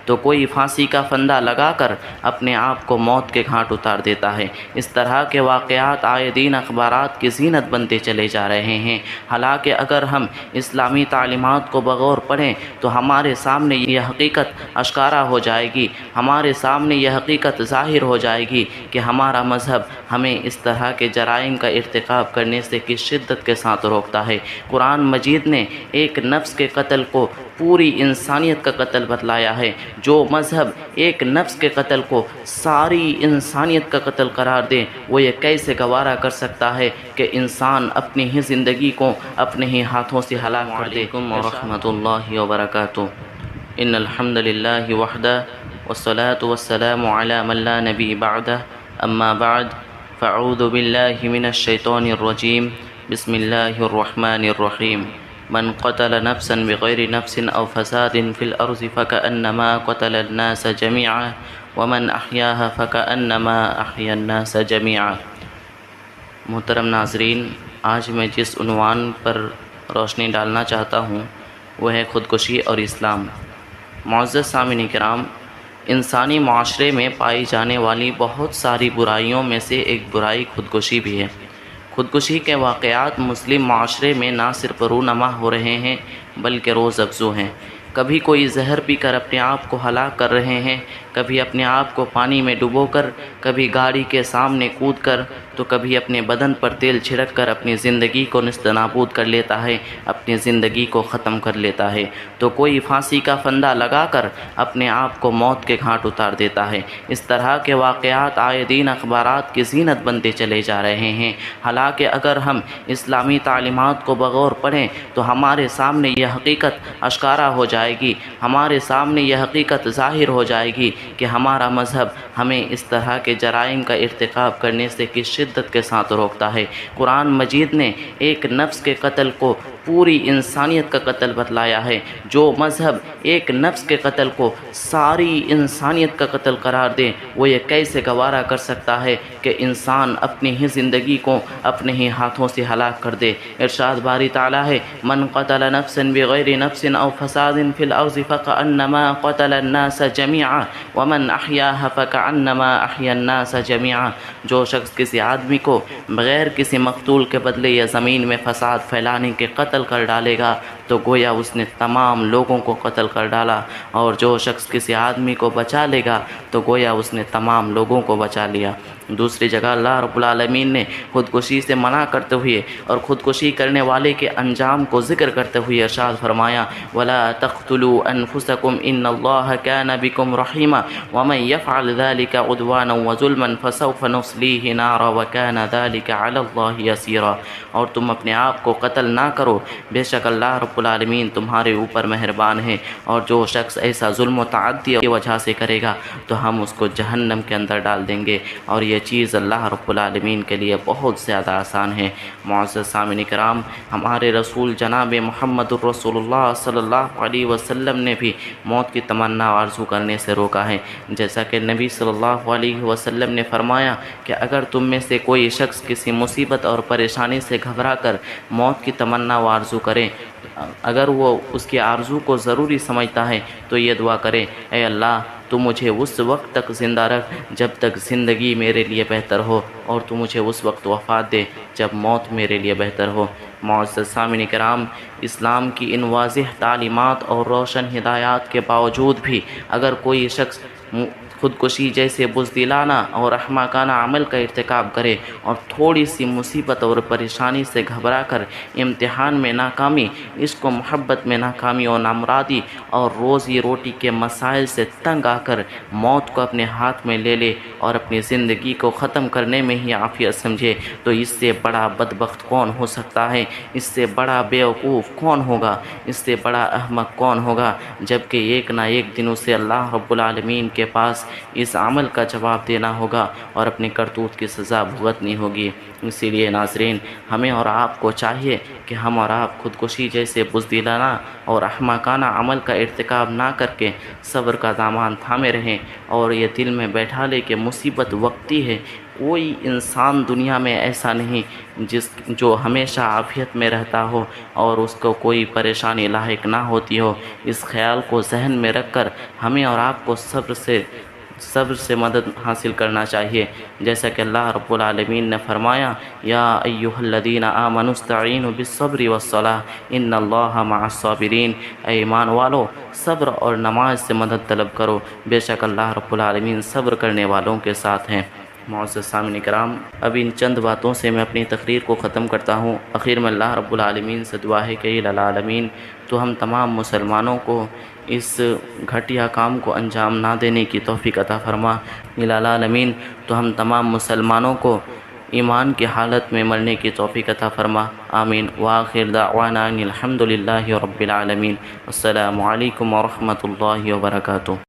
تو کوئی پھانسی کا پھندا لگا کر اپنے آپ کو موت کے گھاٹ اتار دیتا ہے۔ اس طرح کے واقعات آئے دن اخبارات کی زینت بنتے چلے جا رہے ہیں۔ حالانکہ اگر ہم اسلامی تعلیمات کو بغور پڑھیں تو ہمارے سامنے یہ حقیقت آشکارا ہو جائے گی، ہمارے سامنے یہ حقیقت ظاہر ہو جائے گی کہ ہمارا مذہب ہمیں اس طرح کے جرائم کا ارتکاب کرنے سے کس شدت کے ساتھ روکتا ہے۔ قرآن مجید نے ایک نفس کے قتل کو پوری انسانیت کا قتل بتلایا ہے۔ جو مذہب ایک نفس کے قتل کو ساری انسانیت کا قتل قرار دے، وہ یہ کیسے گوارا کر سکتا ہے کہ انسان اپنی ہی زندگی کو اپنے ہی ہاتھوں سے ہلاک کر دے۔ علیکم ورحمۃ اللہ وبرکاتہ۔ ان الحمد للہ وحدہ والصلاة والسلام علی من لا نبی بعدہ، اما بعد فاعوذ باللہ من الشیطان الرجیم، بسم اللہ الرحمن الرحیم۔ من قتل نفسا بغیر نفس او فساد فی الارض فکأنما قتل الناس جميعا ومن احیاها فکأنما احیا الناس جميعا۔ محترم ناظرین، آج میں جس عنوان پر روشنی ڈالنا چاہتا ہوں وہ ہے خودکشی اور اسلام۔ معزز سامعین کرام، انسانی معاشرے میں پائی جانے والی بہت ساری برائیوں میں سے ایک برائی خودکشی بھی ہے۔ خودکشی کے واقعات مسلم معاشرے میں نہ صرف رونما ہو رہے ہیں بلکہ روز افزوں ہیں۔ کبھی کوئی زہر پی کر اپنے آپ کو ہلاک کر رہے ہیں، کبھی اپنے آپ کو پانی میں ڈبو کر، کبھی گاڑی کے سامنے کود کر، تو کبھی اپنے بدن پر تیل چھڑک کر اپنی زندگی کو نیست نابود کر لیتا ہے، اپنی زندگی کو ختم کر لیتا ہے، تو کوئی پھانسی کا پھندا لگا کر اپنے آپ کو موت کے گھاٹ اتار دیتا ہے۔ اس طرح کے واقعات آئے دن اخبارات کی زینت بنتے چلے جا رہے ہیں۔ حالانکہ اگر ہم اسلامی تعلیمات کو بغور پڑھیں تو ہمارے سامنے یہ حقیقت آشکارا ہو جائے گی، ہمارے سامنے یہ حقیقت ظاہر ہو جائے گی کہ ہمارا مذہب ہمیں اس طرح کے جرائم کا ارتکاب کرنے سے کس شدت کے ساتھ روکتا ہے۔ قرآن مجید نے ایک نفس کے قتل کو پوری انسانیت کا قتل بتلایا ہے۔ جو مذہب ایک نفس کے قتل کو ساری انسانیت کا قتل قرار دے، وہ یہ کیسے گوارا کر سکتا ہے کہ انسان اپنی ہی زندگی کو اپنے ہی ہاتھوں سے ہلاک کر دے۔ ارشاد باری تعالیٰ ہے، من قتل نفسا بغیر نفس او فساد فی الارض فکأنما قتل الناس جميعا ومن احیاها فکأنما احیا الناس جميعا۔ جو شخص کسی آدمی کو بغیر کسی مقتول کے بدلے یا زمین میں فساد پھیلانے کے قتل کر ڈالے گا تو گویا اس نے تمام لوگوں کو قتل کر ڈالا، اور جو شخص کسی آدمی کو بچا لے گا تو گویا اس نے تمام لوگوں کو بچا لیا۔ دوسری جگہ اللہ رب العالمین نے خودکشی سے منع کرتے ہوئے اور خودکشی کرنے والے کے انجام کو ذکر کرتے ہوئے ارشاد فرمایا، وَلَا تَقْتُلُوا أَنفُسَكُمْ إِنَّ اللَّهَ كَانَ بِكُمْ رَحِيمًا وَمَنْ يَفْعَلْ ذَلِكَ عُدْوَانًا وَظُلْمًا فَسَوْفَ نُصْلِيهِ نَارًا وَكَانَ ذَلِكَ عَلَى اللَّهِ يَسِيرًا۔ اور تم اپنے آپ کو قتل نہ کرو، بے شک اللہ رب العالمین تمہارے اوپر مہربان ہے، اور جو شخص ایسا ظلم و تعدی کی وجہ سے کرے گا تو ہم اس کو جہنم کے اندر ڈال دیں گے، اور یہ چیز اللہ رب العالمین کے لیے بہت زیادہ آسان ہے۔ معزز سامعین کرام، ہمارے رسول جناب محمد الرسول اللہ صلی اللہ علیہ وسلم نے بھی موت کی تمنا آرزو کرنے سے روکا ہے۔ جیسا کہ نبی صلی اللہ علیہ وسلم نے فرمایا کہ اگر تم میں سے کوئی شخص کسی مصیبت اور پریشانی سے گھبرا کر موت کی تمنا آرزو کرے، اگر وہ اس کی آرزو کو ضروری سمجھتا ہے تو یہ دعا کرے، اے اللہ تو مجھے اس وقت تک زندہ رکھ جب تک زندگی میرے لیے بہتر ہو، اور تو مجھے اس وقت وفات دے جب موت میرے لیے بہتر ہو۔ معزز سامعین کرام، اسلام کی ان واضح تعلیمات اور روشن ہدایات کے باوجود بھی اگر کوئی شخص خودکشی جیسے بزدلانہ اور احمقانہ عمل کا ارتکاب کرے اور تھوڑی سی مصیبت اور پریشانی سے گھبرا کر امتحان میں ناکامی، عشق و محبت میں ناکامی اور نامرادی اور روزی روٹی کے مسائل سے تنگ آ کر موت کو اپنے ہاتھ میں لے لے اور اپنی زندگی کو ختم کرنے میں ہی عافیت سمجھے، تو اس سے بڑا بدبخت کون ہو سکتا ہے؟ اس سے بڑا بیوقوف کون ہوگا؟ اس سے بڑا احمق کون ہوگا؟ جبکہ ایک نہ ایک دن اسے اللہ رب العالمین کے پاس اس عمل کا جواب دینا ہوگا اور اپنی کرتوت کی سزا بھگتنی ہوگی۔ اسی لیے ناظرین، ہمیں اور آپ کو چاہیے کہ ہم اور آپ خودکشی جیسے بزدلانہ اور احمقانہ عمل کا ارتکاب نہ کر کے صبر کا دامان تھامے رہیں، اور یہ دل میں بیٹھا لے کہ مصیبت وقتی ہے، کوئی انسان دنیا میں ایسا نہیں جو ہمیشہ عافیت میں رہتا ہو اور اس کو کوئی پریشانی لاحق نہ ہوتی ہو۔ اس خیال کو ذہن میں رکھ کر ہمیں اور آپ کو صبر سے مدد حاصل کرنا چاہیے، جیسا کہ اللہ رب العالمین نے فرمایا یا ایھا الذین آمنوا استعینوا بالصبر والصلاۃ ان اللہ مع الصابرین، اے ایمان والو صبر اور نماز سے مدد طلب کرو، بے شک اللہ رب العالمین صبر کرنے والوں کے ساتھ ہیں۔ معزز سامعین کرام، اب ان چند باتوں سے میں اپنی تقریر کو ختم کرتا ہوں۔ آخر میں اللہ رب العالمین سے دعا ہے کہ الہ العالمین تو ہم تمام مسلمانوں کو اس گھٹیا کام کو انجام نہ دینے کی توفیق عطا فرما۔ الہ العالمین تو ہم تمام مسلمانوں کو ایمان کی حالت میں مرنے کی توفیق عطا فرما، آمین۔ وآخر دعوانا ان الحمد للہ رب العالمین۔ السلام علیکم ورحمۃ اللہ وبرکاتہ۔